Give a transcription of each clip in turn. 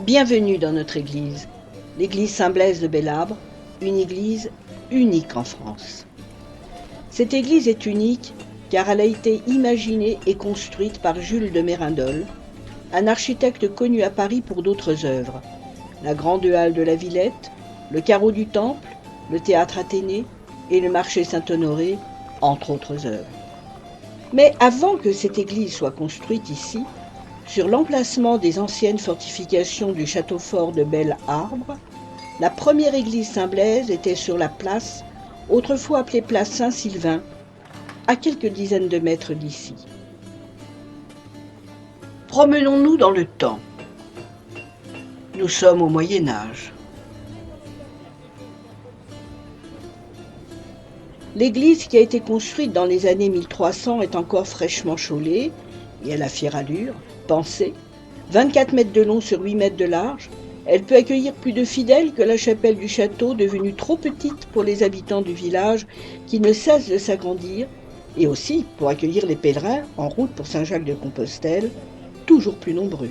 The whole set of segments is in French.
Bienvenue dans notre église, l'église Saint-Blaise de Belâbre, une église unique en France. Cette église est unique car elle a été imaginée et construite par Jules de Mérindol, un architecte connu à Paris pour d'autres œuvres. La grande halle de la Villette, le carreau du Temple, le théâtre Athénée et le marché Saint-Honoré, entre autres œuvres. Mais avant que cette église soit construite ici, sur l'emplacement des anciennes fortifications du château fort de Belâbre, la première église Saint-Blaise était sur la place, autrefois appelée place Saint-Sylvain, à quelques dizaines de mètres d'ici. Promenons-nous dans le temps. Nous sommes au Moyen Âge. L'église qui a été construite dans les années 1300 est encore fraîchement chaulée et elle a fière allure, pensée. 24 mètres de long sur 8 mètres de large, elle peut accueillir plus de fidèles que la chapelle du château, devenue trop petite pour les habitants du village qui ne cessent de s'agrandir, et aussi pour accueillir les pèlerins en route pour Saint-Jacques-de-Compostelle, toujours plus nombreux.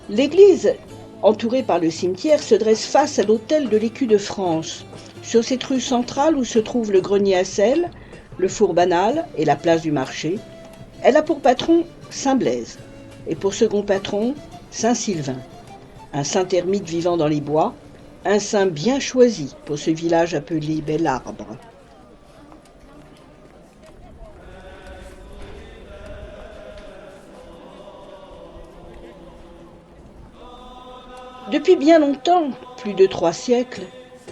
L'église, entourée par le cimetière, se dresse face à l'hôtel de l'Écu de France, sur cette rue centrale où se trouve le grenier à sel, le four banal et la place du marché. Elle a pour patron Saint-Blaise et pour second patron Saint-Sylvain, un saint ermite vivant dans les bois, un saint bien choisi pour ce village appelé Belâbre. Depuis bien longtemps, plus de 3 siècles,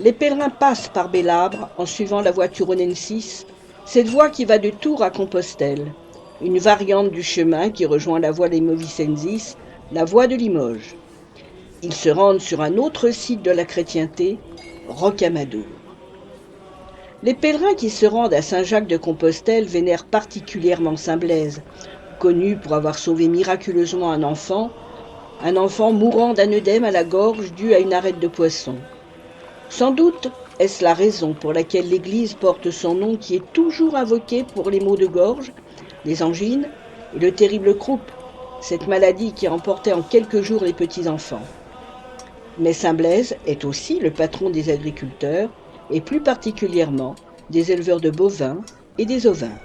les pèlerins passent par Belâbre en suivant la voie turonensis, cette voie qui va de Tours à Compostelle, une variante du chemin qui rejoint la voie Limovicensis, la voie de Limoges. Ils se rendent sur un autre site de la chrétienté, Rocamadour. Les pèlerins qui se rendent à Saint-Jacques-de-Compostelle vénèrent particulièrement Saint Blaise, connu pour avoir sauvé miraculeusement un enfant mourant d'un œdème à la gorge dû à une arête de poisson. Sans doute est-ce la raison pour laquelle l'église porte son nom qui est toujours invoqué pour les maux de gorge, les angines et le terrible croup, cette maladie qui emportait en quelques jours les petits-enfants. Mais Saint Blaise est aussi le patron des agriculteurs et plus particulièrement des éleveurs de bovins et des ovins.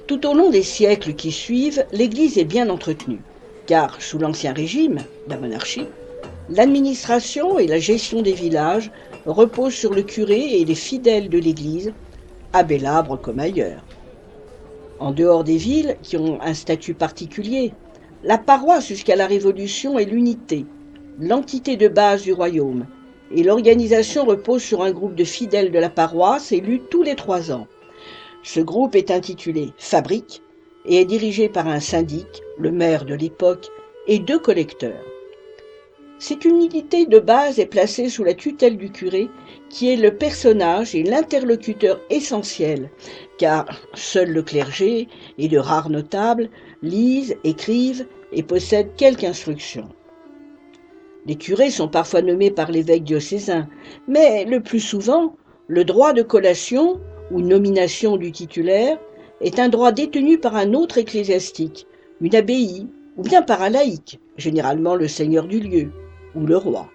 Tout au long des siècles qui suivent, l'église est bien entretenue, car sous l'Ancien Régime, la monarchie, l'administration et la gestion des villages reposent sur le curé et les fidèles de l'église, à Belâbre comme ailleurs. En dehors des villes, qui ont un statut particulier, la paroisse jusqu'à la Révolution est l'unité, l'entité de base du royaume, et l'organisation repose sur un groupe de fidèles de la paroisse élus tous les 3 ans. Ce groupe est intitulé Fabrique et est dirigé par un syndic, le maire de l'époque, et 2 collecteurs. Cette unité de base est placée sous la tutelle du curé, qui est le personnage et l'interlocuteur essentiel, car seul le clergé et de rares notables lisent, écrivent et possèdent quelque instruction. Les curés sont parfois nommés par l'évêque diocésain, mais le plus souvent, le droit de collation ou nomination du titulaire est un droit détenu par un autre ecclésiastique, une abbaye, ou bien par un laïc, généralement le seigneur du lieu, ou le roi.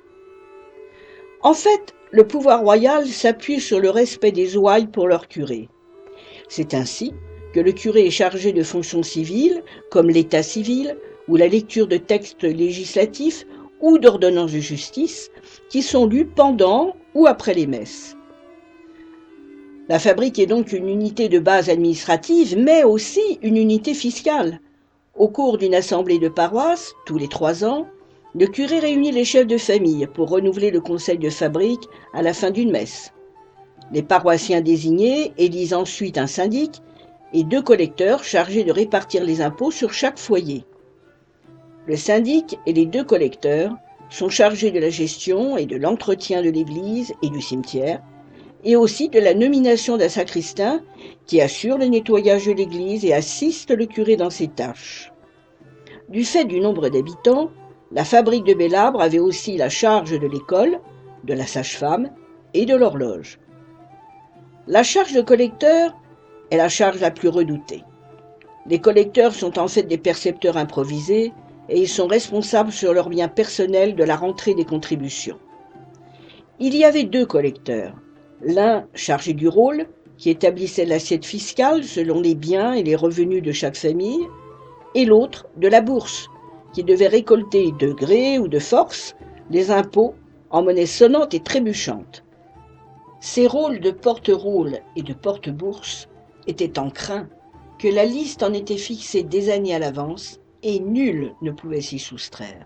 En fait, le pouvoir royal s'appuie sur le respect des ouailles pour leur curé. C'est ainsi que le curé est chargé de fonctions civiles, comme l'état civil, ou la lecture de textes législatifs ou d'ordonnances de justice, qui sont lus pendant ou après les messes. La fabrique est donc une unité de base administrative, mais aussi une unité fiscale. Au cours d'une assemblée de paroisse, tous les 3 ans, le curé réunit les chefs de famille pour renouveler le conseil de fabrique à la fin d'une messe. Les paroissiens désignés élisent ensuite un syndic et 2 collecteurs chargés de répartir les impôts sur chaque foyer. Le syndic et les 2 collecteurs sont chargés de la gestion et de l'entretien de l'église et du cimetière, et aussi de la nomination d'un sacristain qui assure le nettoyage de l'église et assiste le curé dans ses tâches. Du fait du nombre d'habitants, La fabrique de Bélabre avait aussi la charge de l'école, de la sage-femme et de l'horloge. La charge de collecteur est la charge la plus redoutée. Les collecteurs sont en fait des percepteurs improvisés et ils sont responsables sur leurs biens personnels de la rentrée des contributions. Il y avait deux collecteurs, l'un chargé du rôle, qui établissait l'assiette fiscale selon les biens et les revenus de chaque famille, et l'autre de la bourse, qui devait récolter de gré ou de force les impôts en monnaie sonnante et trébuchante. Ces rôles de porte-rôle et de porte-bourse étaient tant craints que la liste en était fixée des années à l'avance et nul ne pouvait s'y soustraire.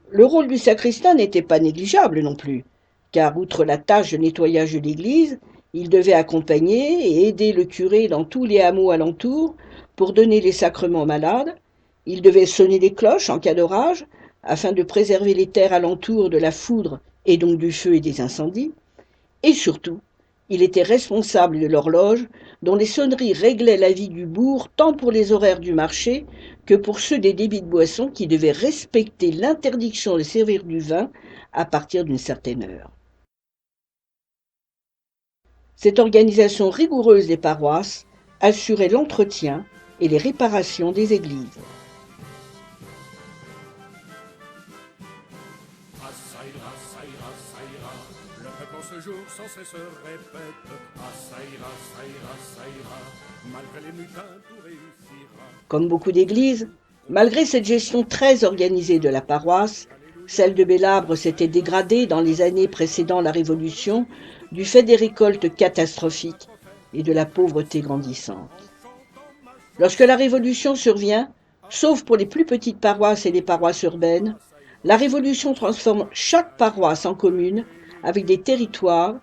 Le rôle du sacristain n'était pas négligeable non plus, car outre la tâche de nettoyage de l'église, il devait accompagner et aider le curé dans tous les hameaux alentours pour donner les sacrements aux malades, il devait sonner les cloches en cas d'orage, afin de préserver les terres alentours de la foudre et donc du feu et des incendies, et surtout, il était responsable de l'horloge, dont les sonneries réglaient la vie du bourg tant pour les horaires du marché que pour ceux des débits de boissons qui devaient respecter l'interdiction de servir du vin à partir d'une certaine heure. Cette organisation rigoureuse des paroisses assurait l'entretien et les réparations des églises. Le peuple en ce jour sans cesse répète ça ira, malgré les mutins tout réussira. Comme beaucoup d'églises, malgré cette gestion très organisée de la paroisse, celle de Bélabre s'était dégradée dans les années précédant la Révolution du fait des récoltes catastrophiques et de la pauvreté grandissante. Lorsque la Révolution survient, sauf pour les plus petites paroisses et les paroisses urbaines, la Révolution transforme chaque paroisse en commune avec des territoires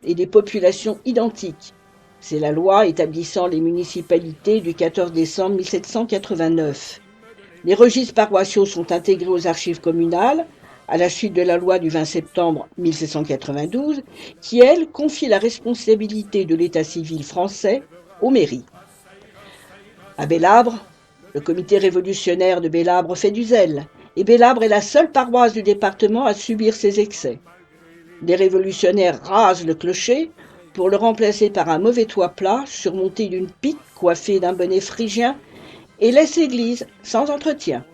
et des populations identiques. C'est la loi établissant les municipalités du 14 décembre 1789. Les registres paroissiaux sont intégrés aux archives communales à la suite de la loi du 20 septembre 1792 qui, elle, confie la responsabilité de l'état civil français aux mairies. À Bélabre, le comité révolutionnaire de Bélabre fait du zèle et Bélabre est la seule paroisse du département à subir ces excès. Les révolutionnaires rasent le clocher pour le remplacer par un mauvais toit plat surmonté d'une pique coiffée d'un bonnet phrygien et laissent l'église sans entretien.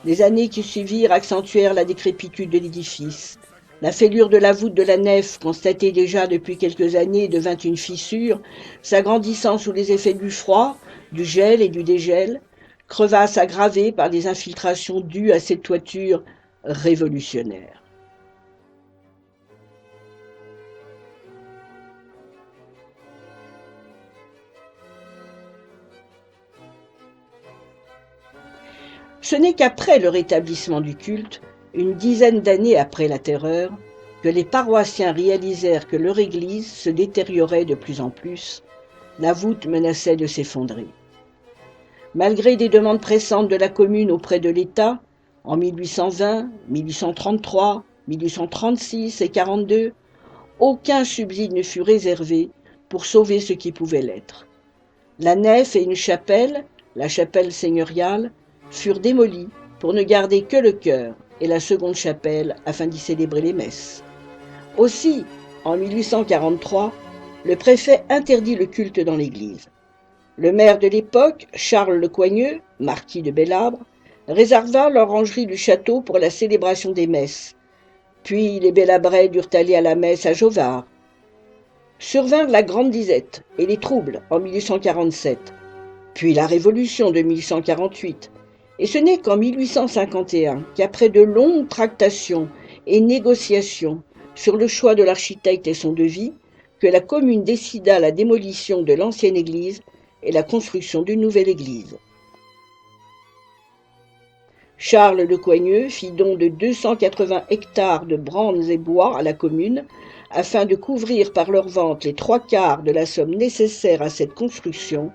Les années qui suivirent accentuèrent la décrépitude de l'édifice. La fêlure de la voûte de la nef, constatée déjà depuis quelques années, devint une fissure, s'agrandissant sous les effets du froid, du gel et du dégel, crevasse aggravée par des infiltrations dues à cette toiture révolutionnaire. Ce n'est qu'après le rétablissement du culte, une dizaine d'années après la Terreur, que les paroissiens réalisèrent que leur église se détériorait de plus en plus, la voûte menaçait de s'effondrer. Malgré des demandes pressantes de la commune auprès de l'État, en 1820, 1833, 1836 et 42, aucun subside ne fut réservé pour sauver ce qui pouvait l'être. La nef et une chapelle, la chapelle seigneuriale, furent démolies pour ne garder que le chœur et la seconde chapelle afin d'y célébrer les messes. Aussi, en 1843, le préfet interdit le culte dans l'église. Le maire de l'époque, Charles Le Coigneux, marquis de Bélabre, réserva l'orangerie du château pour la célébration des messes. Puis les Bélabrais durent aller à la messe à Jovard. Survinrent la Grande Disette et les troubles en 1847, puis la Révolution de 1848, et ce n'est qu'en 1851 qu'après de longues tractations et négociations sur le choix de l'architecte et son devis, que la commune décida la démolition de l'ancienne église et la construction d'une nouvelle église. Charles Le Coigneux fit don de 280 hectares de brandes et bois à la commune afin de couvrir par leur vente les 3/4 de la somme nécessaire à cette construction,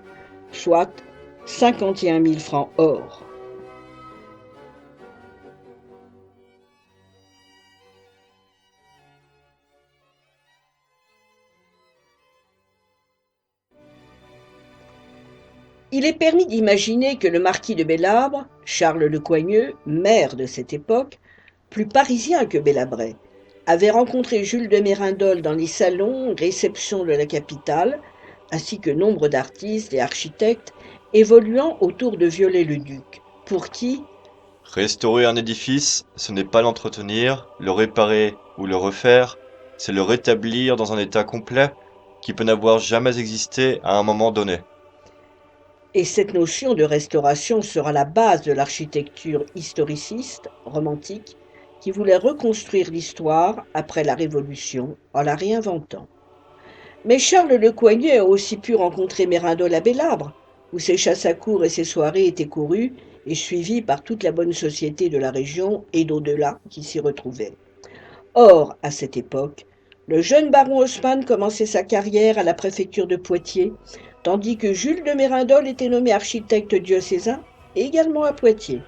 soit 51 000 francs or. Il est permis d'imaginer que le marquis de Belabre, Charles Le Coigneux, maire de cette époque, plus parisien que Belabret, avait rencontré Jules de Mérindol dans les salons et réceptions de la capitale, ainsi que nombre d'artistes et architectes évoluant autour de Viollet-le-Duc, pour qui, Restaurer un édifice, ce n'est pas l'entretenir, le réparer ou le refaire, c'est le rétablir dans un état complet qui peut n'avoir jamais existé à un moment donné. et cette notion de restauration sera la base de l'architecture historiciste, romantique, qui voulait reconstruire l'histoire après la Révolution en la réinventant. Mais Charles Le Coigneux a aussi pu rencontrer Mérindol à Belabre, où ses chasses à courre et ses soirées étaient courues et suivies par toute la bonne société de la région et d'au-delà qui s'y retrouvait. Or, à cette époque, le jeune baron Haussmann commençait sa carrière à la préfecture de Poitiers, tandis que Jules de Mérindol était nommé architecte diocésain, également à Poitiers.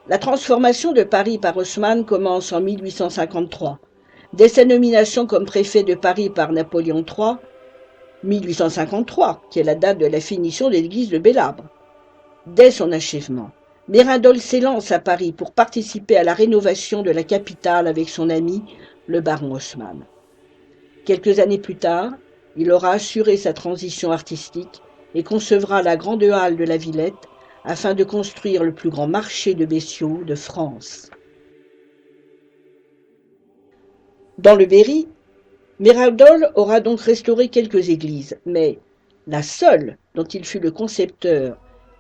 La transformation de Paris par Haussmann commence en 1853. Dès sa nomination comme préfet de Paris par Napoléon III, 1853, qui est la date de la finition de l'église de Belabre. Dès son achèvement, Mérindol s'élance à Paris pour participer à la rénovation de la capitale avec son ami, le baron Haussmann. Quelques années plus tard, il aura assuré sa transition artistique et concevra la grande halle de la Villette afin de construire le plus grand marché de bestiaux de France. Dans le Berry, Mérindol aura donc restauré quelques églises, mais la seule dont il fut le concepteur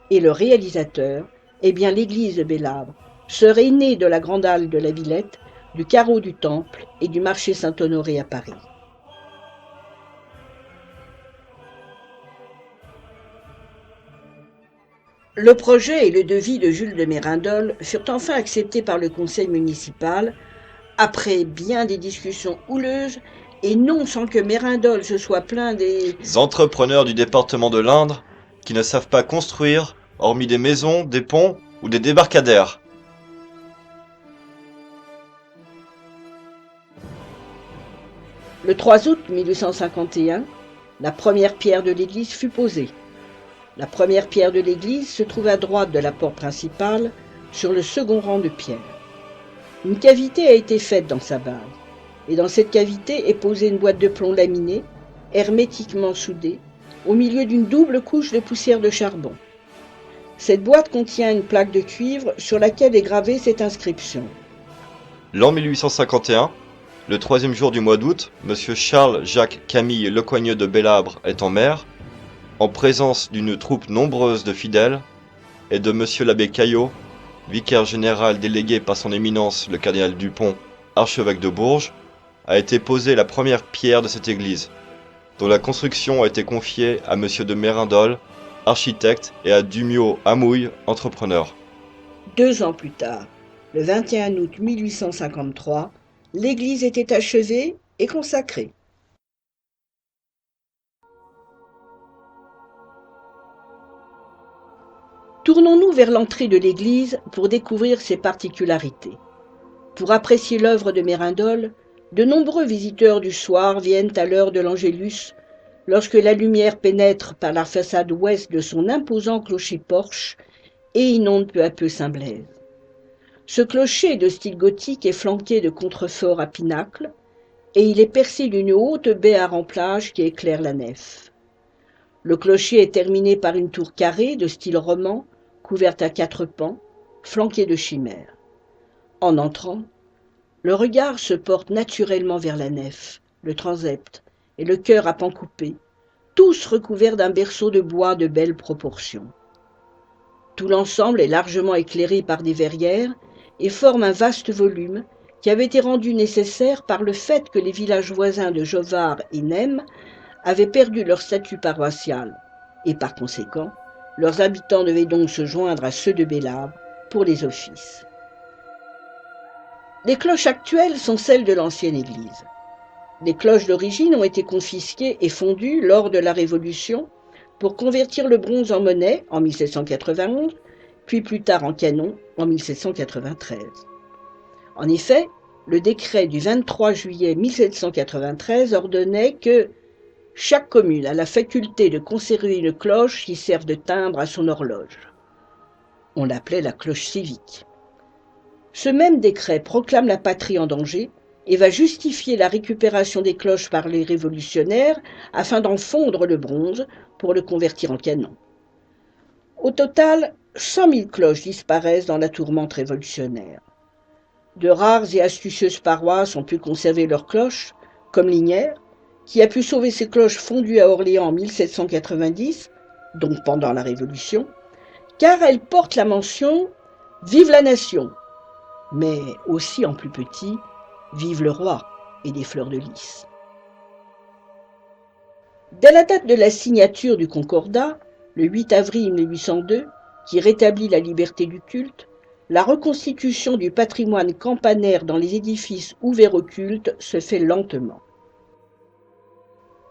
et le réalisateur est bien l'église de Belabre, sœur aînée de la grande halle de la Villette, du carreau du Temple et du marché Saint-Honoré à Paris. Le projet et le devis de Jules de Mérindol furent enfin acceptés par le conseil municipal, après bien des discussions houleuses, et non sans que Mérindol se soit plaint des Entrepreneurs du département de l'Indre qui ne savent pas construire, hormis des maisons, des ponts ou des débarcadères. Le 3 août 1851, la première pierre de l'église fut posée. La première pierre de l'église se trouve à droite de la porte principale, sur le second rang de pierres. Une cavité a été faite dans sa base, et dans cette cavité est posée une boîte de plomb laminée, hermétiquement soudée, au milieu d'une double couche de poussière de charbon. Cette boîte contient une plaque de cuivre sur laquelle est gravée cette inscription. L'an 1851, le troisième jour du mois d'août, M. Charles-Jacques Camille Lecoigneux de Belabre étant maire, en présence d'une troupe nombreuse de fidèles, et de M. l'abbé Caillot, vicaire général délégué par son éminence le cardinal Dupont, archevêque de Bourges, a été posée la première pierre de cette église, dont la construction a été confiée à M. de Mérindol, architecte, et à Dumiot Amouille, entrepreneur. 2 ans plus tard, le 21 août 1853, l'église était achevée et consacrée. Tournons-nous vers l'entrée de l'église pour découvrir ses particularités. Pour apprécier l'œuvre de Mérindol, de nombreux visiteurs du soir viennent à l'heure de l'Angélus, lorsque la lumière pénètre par la façade ouest de son imposant clocher-porche et inonde peu à peu Saint-Blaise. Ce clocher de style gothique est flanqué de contreforts à pinacle, et il est percé d'une haute baie à remplage qui éclaire la nef. Le clocher est terminé par une tour carrée de style roman, couverte à 4 pans, flanquée de chimères. En entrant, le regard se porte naturellement vers la nef, le transept et le chœur à pans coupés, tous recouverts d'un berceau de bois de belles proportions. Tout l'ensemble est largement éclairé par des verrières et forme un vaste volume qui avait été rendu nécessaire par le fait que les villages voisins de Jovard et Nesmes avaient perdu leur statut paroissial, et par conséquent, leurs habitants devaient donc se joindre à ceux de Belabre pour les offices. Les cloches actuelles sont celles de l'ancienne église. Les cloches d'origine ont été confisquées et fondues lors de la Révolution pour convertir le bronze en monnaie en 1791, puis plus tard en canon en 1793. En effet, le décret du 23 juillet 1793 ordonnait que Chaque commune a la faculté de conserver une cloche qui serve de timbre à son horloge. On l'appelait la cloche civique. Ce même décret proclame la patrie en danger et va justifier la récupération des cloches par les révolutionnaires afin d'en fondre le bronze pour le convertir en canon. Au total, 100 000 cloches disparaissent dans la tourmente révolutionnaire. De rares et astucieuses paroisses ont pu conserver leurs cloches, comme Lignières, qui a pu sauver ses cloches fondues à Orléans en 1790, donc pendant la Révolution, car elles portent la mention « Vive la nation », mais aussi en plus petit « Vive le roi » et des fleurs de lys. Dès la date de la signature du Concordat, le 8 avril 1802, qui rétablit la liberté du culte, la reconstitution du patrimoine campanaire dans les édifices ouverts au culte se fait lentement.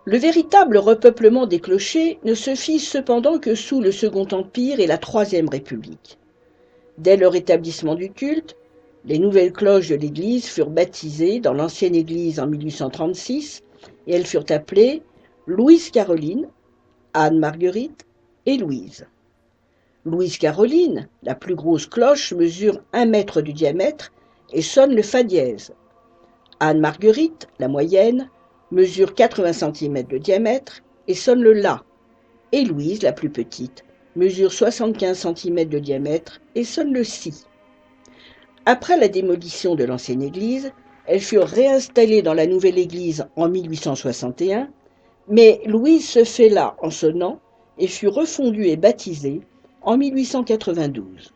Le véritable repeuplement des clochers ne se fit cependant que sous le Second Empire et la Troisième République. Dès le rétablissement du culte, les nouvelles cloches de l'église furent baptisées dans l'ancienne église en 1836 et elles furent appelées Louise-Caroline, Anne-Marguerite et Louise. Louise-Caroline, la plus grosse cloche, mesure 1 mètre de diamètre et sonne le fa dièse. Anne-Marguerite, la moyenne, mesure 80 cm de diamètre et sonne le la. Et Louise, la plus petite, mesure 75 cm de diamètre et sonne le si. Après la démolition de l'ancienne église, elles furent réinstallées dans la nouvelle église en 1861, mais Louise se fait là en sonnant et fut refondue et baptisée en 1892.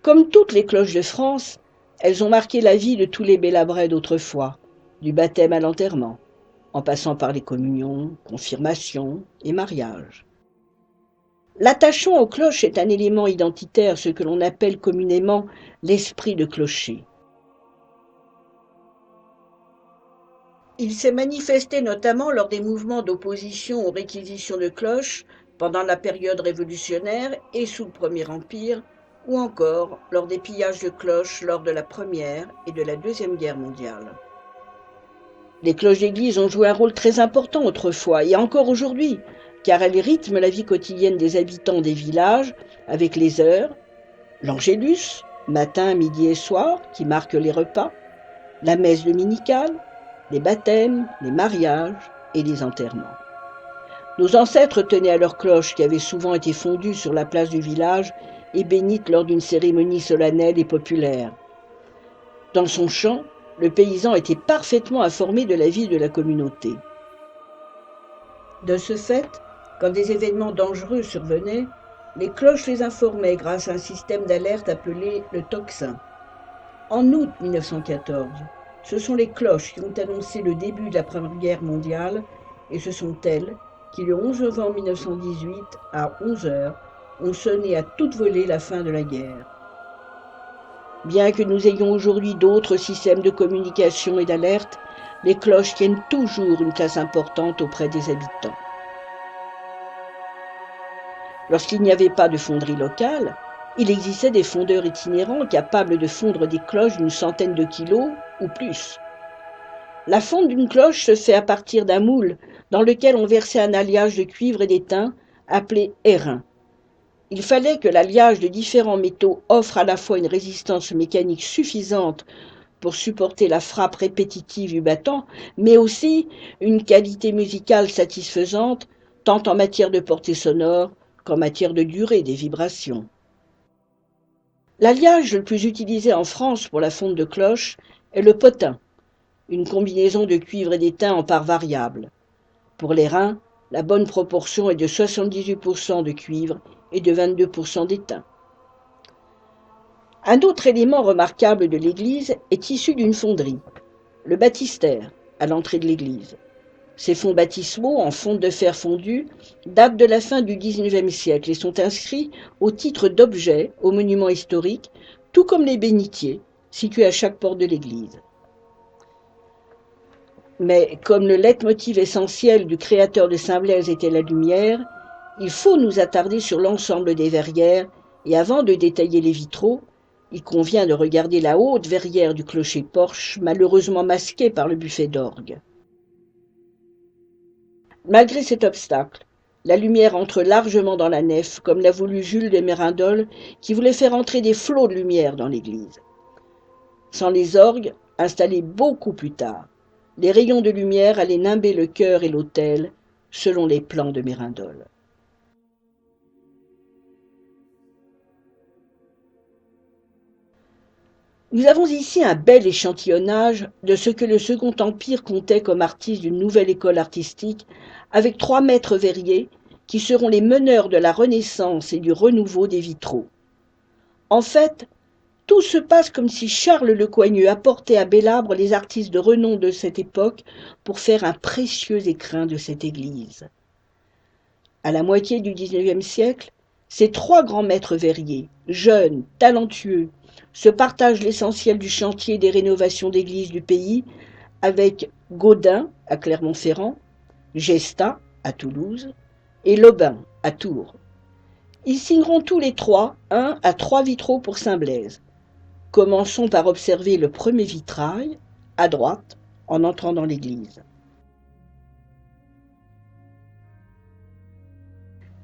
Comme toutes les cloches de France, elles ont marqué la vie de tous les Bélabrais d'autrefois, du baptême à l'enterrement, en passant par les communions, confirmations et mariages. L'attachement aux cloches est un élément identitaire, ce que l'on appelle communément l'esprit de clocher. Il s'est manifesté notamment lors des mouvements d'opposition aux réquisitions de cloches pendant la période révolutionnaire et sous le Premier Empire, ou encore lors des pillages de cloches lors de la Première et de la Deuxième Guerre mondiale. Les cloches d'église ont joué un rôle très important autrefois et encore aujourd'hui, car elles rythment la vie quotidienne des habitants des villages avec les heures, l'angélus, matin, midi et soir, qui marquent les repas, la messe dominicale, les baptêmes, les mariages et les enterrements. Nos ancêtres tenaient à leurs cloches qui avaient souvent été fondues sur la place du village et bénites lors d'une cérémonie solennelle et populaire. Dans son champ, le paysan était parfaitement informé de la vie de la communauté. De ce fait, quand des événements dangereux survenaient, les cloches les informaient grâce à un système d'alerte appelé le tocsin. En août 1914, ce sont les cloches qui ont annoncé le début de la Première Guerre mondiale et ce sont elles qui, le 11 novembre 1918, à 11 heures, ont sonné à toute volée la fin de la guerre. Bien que nous ayons aujourd'hui d'autres systèmes de communication et d'alerte, les cloches tiennent toujours une place importante auprès des habitants. Lorsqu'il n'y avait pas de fonderie locale, il existait des fondeurs itinérants capables de fondre des cloches d'une centaine de kilos ou plus. La fonte d'une cloche se fait à partir d'un moule dans lequel on versait un alliage de cuivre et d'étain appelé airain. Il fallait que l'alliage de différents métaux offre à la fois une résistance mécanique suffisante pour supporter la frappe répétitive du battant, mais aussi une qualité musicale satisfaisante, tant en matière de portée sonore qu'en matière de durée des vibrations. L'alliage le plus utilisé en France pour la fonte de cloches est le potin, une combinaison de cuivre et d'étain en parts variables. Pour les reins, la bonne proportion est de 78% de cuivre et de 22% d'étain. Un autre élément remarquable de l'église est issu d'une fonderie, le baptistère, à l'entrée de l'église. Ces fonds baptismaux en fonte de fer fondu datent de la fin du XIXe siècle et sont inscrits au titre d'objets aux monuments historiques, tout comme les bénitiers, situés à chaque porte de l'église. Mais comme le leitmotiv essentiel du créateur de Saint-Blaise était la lumière, il faut nous attarder sur l'ensemble des verrières et avant de détailler les vitraux, il convient de regarder la haute verrière du clocher-porche malheureusement masquée par le buffet d'orgue. Malgré cet obstacle, la lumière entre largement dans la nef, comme l'a voulu Jules de Mérindole, qui voulait faire entrer des flots de lumière dans l'église. Sans les orgues, installés beaucoup plus tard, les rayons de lumière allaient nimber le chœur et l'autel, selon les plans de Mérindole. Nous avons ici un bel échantillonnage de ce que le Second Empire comptait comme artistes d'une nouvelle école artistique, avec 3 maîtres verriers qui seront les meneurs de la Renaissance et du renouveau des vitraux. En fait, tout se passe comme si Charles Lecoigneux apportait à Bélabre les artistes de renom de cette époque pour faire un précieux écrin de cette église. À la moitié du XIXe siècle, ces 3 grands maîtres verriers, jeunes, talentueux, se partagent l'essentiel du chantier des rénovations d'églises du pays avec Gaudin à Clermont-Ferrand, Gesta à Toulouse et Lobin à Tours. Ils signeront tous les 3 1 à 3 vitraux pour Saint-Blaise. Commençons par observer le premier vitrail, à droite, en entrant dans l'église.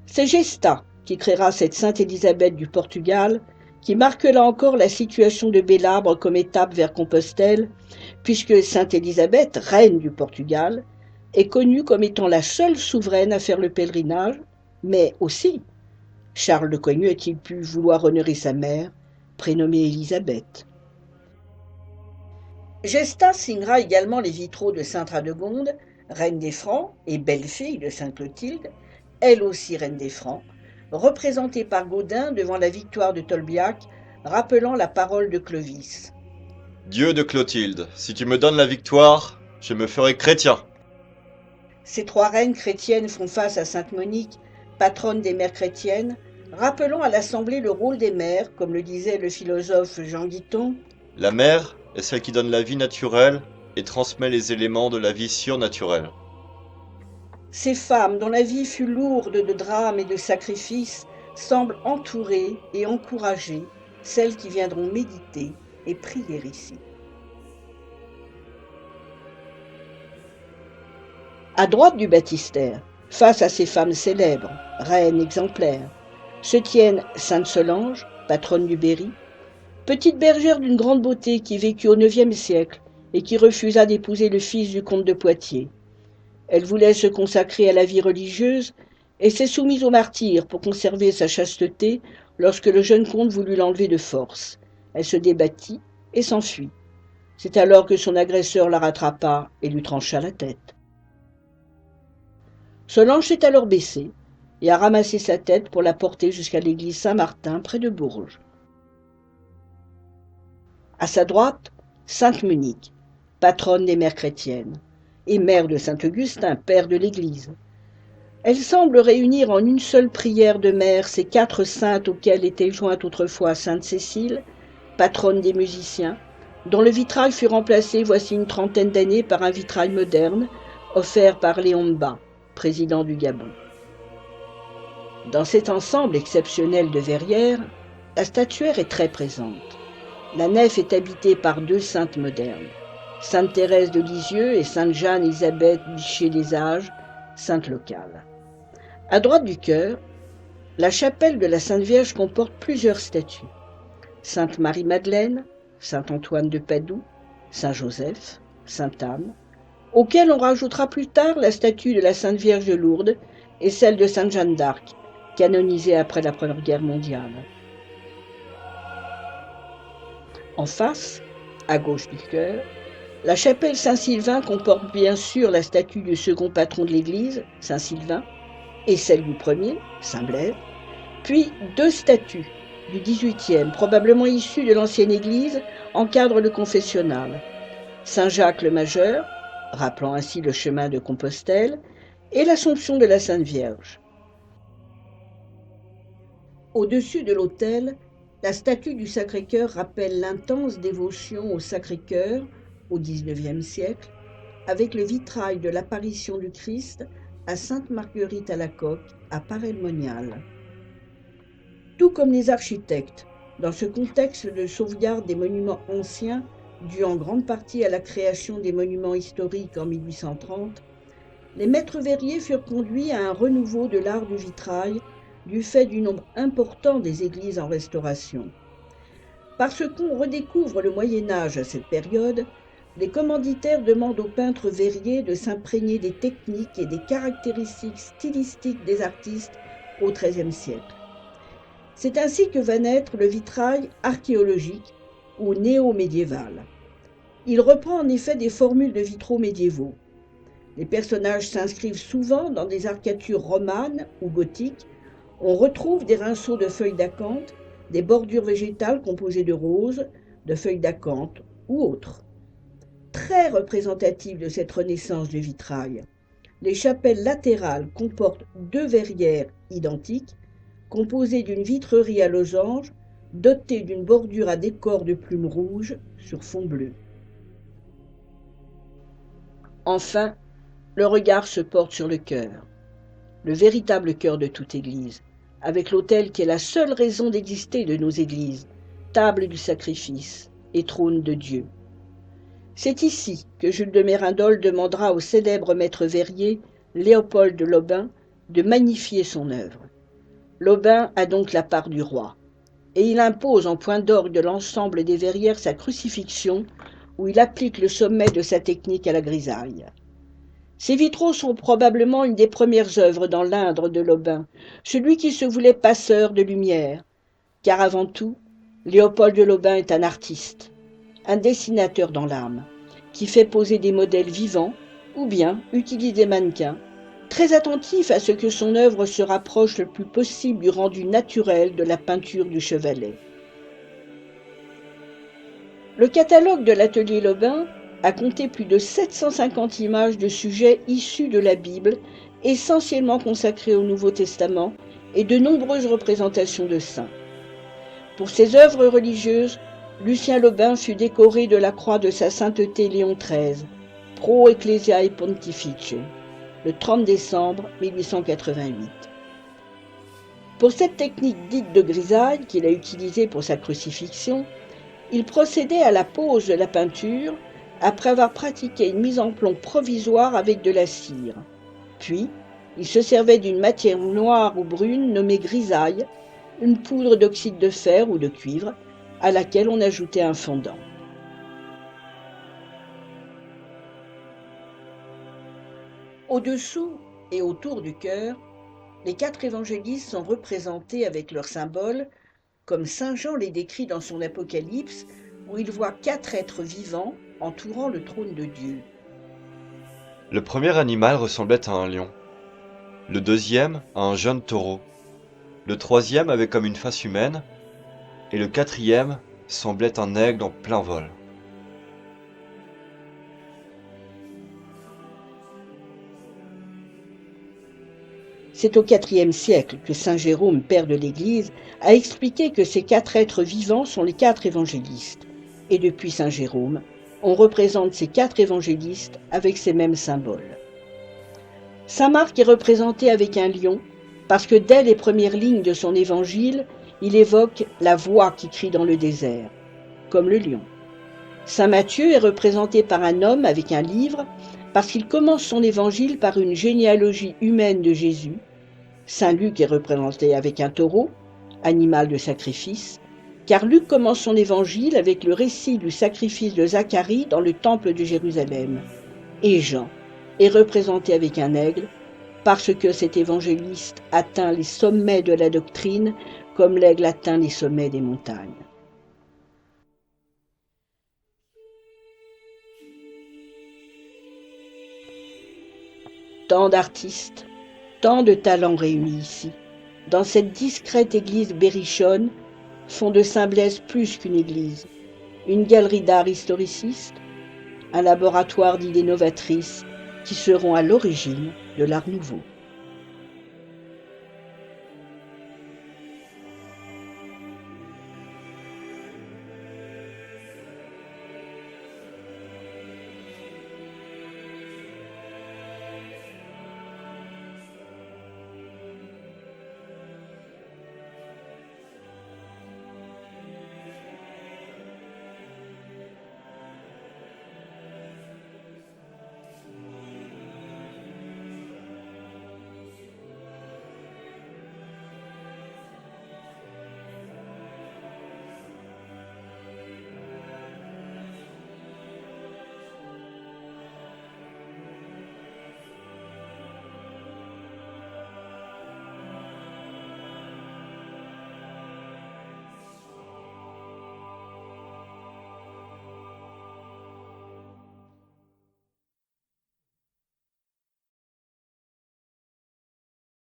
C'est Gesta qui créera cette Sainte Élisabeth du Portugal, qui marque là encore la situation de Bélabre comme étape vers Compostelle, puisque Sainte Élisabeth, reine du Portugal, est connue comme étant la seule souveraine à faire le pèlerinage, mais aussi, Charles Lecoigneux a-t-il pu vouloir honorer sa mère, prénommée Élisabeth. Gesta signera également les vitraux de Sainte Radegonde, reine des Francs et belle-fille de Sainte Clotilde, elle aussi reine des Francs, représentée par Gaudin devant la victoire de Tolbiac, rappelant la parole de Clovis. Dieu de Clotilde, si tu me donnes la victoire, je me ferai chrétien. Ces 3 reines chrétiennes font face à Sainte Monique, patronne des mères chrétiennes, rappelant à l'Assemblée le rôle des mères, comme le disait le philosophe Jean Guiton. La mère est celle qui donne la vie naturelle et transmet les éléments de la vie surnaturelle. Ces femmes, dont la vie fut lourde de drames et de sacrifices, semblent entourer et encourager celles qui viendront méditer et prier ici. À droite du baptistère, face à ces femmes célèbres, reines exemplaires, se tiennent Sainte Solange, patronne du Berry, petite bergère d'une grande beauté qui vécut au IXe siècle et qui refusa d'épouser le fils du comte de Poitiers. Elle voulait se consacrer à la vie religieuse et s'est soumise au martyre pour conserver sa chasteté lorsque le jeune comte voulut l'enlever de force. Elle se débattit et s'enfuit. C'est alors que son agresseur la rattrapa et lui trancha la tête. Solange s'est alors baissée et a ramassé sa tête pour la porter jusqu'à l'église Saint-Martin près de Bourges. À sa droite, Sainte Monique, patronne des mères chrétiennes, et mère de Saint-Augustin, père de l'Église. Elle semble réunir en une seule prière de mère ces 4 saintes auxquelles était jointe autrefois Sainte Cécile, patronne des musiciens, dont le vitrail fut remplacé voici une 30aine d'années par un vitrail moderne, offert par Léon de Bas, président du Gabon. Dans cet ensemble exceptionnel de verrières, la statuaire est très présente. La nef est habitée par 2 saintes modernes, Sainte Thérèse de Lisieux et Sainte Jeanne-Élisabeth Bichet des Âges, sainte locale. À droite du chœur, la chapelle de la Sainte Vierge comporte plusieurs statues. Sainte Marie-Madeleine, Saint Antoine de Padoue, Saint Joseph, Sainte Anne, auxquelles on rajoutera plus tard la statue de la Sainte Vierge de Lourdes et celle de Sainte Jeanne d'Arc, canonisée après la Première Guerre mondiale. En face, à gauche du chœur, la chapelle Saint-Sylvain comporte bien sûr la statue du second patron de l'église, Saint-Sylvain, et celle du premier, Saint-Blaise, puis 2 statues du XVIIIe, probablement issues de l'ancienne église, encadrent le confessionnal. Saint-Jacques le Majeur, rappelant ainsi le chemin de Compostelle, et l'Assomption de la Sainte Vierge. Au-dessus de l'autel, la statue du Sacré-Cœur rappelle l'intense dévotion au Sacré-Cœur, au XIXe siècle, avec le vitrail de l'apparition du Christ à Sainte-Marguerite à la Coque, à Paray-le-Monial. Tout comme les architectes, dans ce contexte de sauvegarde des monuments anciens, dû en grande partie à la création des monuments historiques en 1830, les maîtres verriers furent conduits à un renouveau de l'art du vitrail du fait du nombre important des églises en restauration. Parce qu'on redécouvre le Moyen-Âge à cette période, les commanditaires demandent aux peintres verriers de s'imprégner des techniques et des caractéristiques stylistiques des artistes au XIIIe siècle. C'est ainsi que va naître le vitrail archéologique ou néo-médiéval. Il reprend en effet des formules de vitraux médiévaux. Les personnages s'inscrivent souvent dans des arcatures romanes ou gothiques. On retrouve des rinceaux de feuilles d'acanthe, des bordures végétales composées de roses, de feuilles d'acanthe ou autres. Très représentative de cette renaissance du vitrail, les chapelles latérales comportent 2 verrières identiques, composées d'une vitrerie à losange, dotée d'une bordure à décor de plumes rouges sur fond bleu. Enfin, le regard se porte sur le chœur, le véritable cœur de toute église, avec l'autel qui est la seule raison d'exister de nos églises, table du sacrifice et trône de Dieu. C'est ici que Jules de Mérindol demandera au célèbre maître verrier, Léopold de Lobin, de magnifier son œuvre. Lobin a donc la part du roi, et il impose en point d'orgue de l'ensemble des verrières sa crucifixion, où il applique le sommet de sa technique à la grisaille. Ces vitraux sont probablement une des premières œuvres dans l'Indre de Lobin, celui qui se voulait passeur de lumière, car avant tout, Léopold de Lobin est un artiste, un dessinateur dans l'âme, qui fait poser des modèles vivants ou bien utilise des mannequins, très attentif à ce que son œuvre se rapproche le plus possible du rendu naturel de la peinture du chevalet. Le catalogue de l'atelier Lobin a compté plus de 750 images de sujets issus de la Bible, essentiellement consacrés au Nouveau Testament, et de nombreuses représentations de saints. Pour ses œuvres religieuses, Lucien Lobin fut décoré de la croix de sa sainteté Léon XIII, Pro Ecclesiae Pontifice, le 30 décembre 1888. Pour cette technique dite de grisaille qu'il a utilisée pour sa crucifixion, il procédait à la pose de la peinture après avoir pratiqué une mise en plomb provisoire avec de la cire. Puis, il se servait d'une matière noire ou brune nommée grisaille, une poudre d'oxyde de fer ou de cuivre, à laquelle on ajoutait un fondant. Au-dessous et autour du chœur, les 4 évangélistes sont représentés avec leurs symboles, comme saint Jean les décrit dans son Apocalypse, où il voit 4 êtres vivants entourant le trône de Dieu. Le premier animal ressemblait à un lion, le deuxième à un jeune taureau, le troisième avait comme une face humaine, et le quatrième semblait un aigle en plein vol. C'est au IVe siècle que saint Jérôme, père de l'Église, a expliqué que ces 4 êtres vivants sont les 4 évangélistes. Et depuis saint Jérôme, on représente ces 4 évangélistes avec ces mêmes symboles. Saint Marc est représenté avec un lion, parce que dès les premières lignes de son évangile, il évoque la voix qui crie dans le désert, comme le lion. Saint Matthieu est représenté par un homme avec un livre, parce qu'il commence son évangile par une généalogie humaine de Jésus. Saint Luc est représenté avec un taureau, animal de sacrifice, car Luc commence son évangile avec le récit du sacrifice de Zacharie dans le temple de Jérusalem. Et Jean est représenté avec un aigle, parce que cet évangéliste atteint les sommets de la doctrine comme l'aigle atteint les sommets des montagnes. Tant d'artistes, tant de talents réunis ici, dans cette discrète église berrichonne, font de Saint-Blaise plus qu'une église, une galerie d'art historiciste, un laboratoire d'idées novatrices qui seront à l'origine de l'art nouveau.